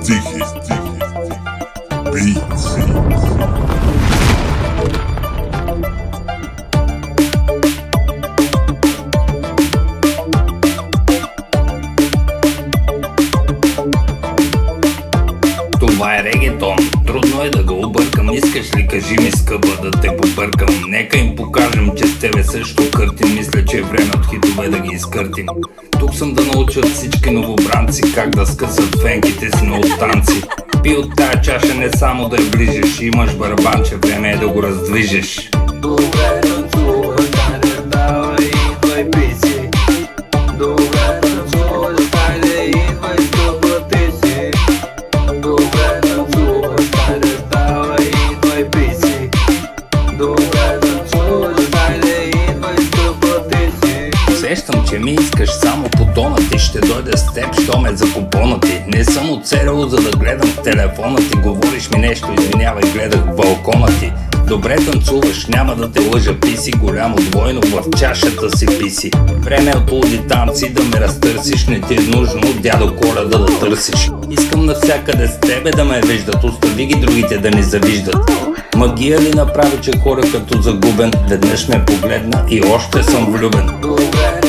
Стихи, beats. Това е регетон, трудно е да го объркам. Искаш ли, кажи ми, скъпа, да те побъркам. Нека им покажем, че с тебе също къртим. Мисля, че е време от хитове да ги изкъртим. Тук съм да науча всички новобранци как да скъсат фенките си на останци. Пи от тая чаша, не само да я ближеш. Имаш барабанче, време е да го раздвижеш. Добре танцуваш, хайде давай, идвай писи. Добре танцуваш, хайде идвай, скъпа ти си. Добре танцуваш, хайде давай, идвай писи. Добре танцуваш, хайде идвай, скъпа ти си. Усещам, че ми искаш само по тона ти. Ще дойда с теб, що ме за купона ти. Не съм оцелил, за да гледам в телефона ти. Говориш ми нещо, извинявай, гледах в балкона ти. Добре танцуваш, няма да те лъжа, писи. Голямо двойно в чашата си писи. Време е от луди танци да ме разтърсиш. Не ти е нужно дядо Коледа да търсиш. Искам навсякъде с тебе да ме виждат. Остави ги другите да ни завиждат. Магия ли направи, че хора като загубен? Веднъж ме погледна и още съм влюбен. Добре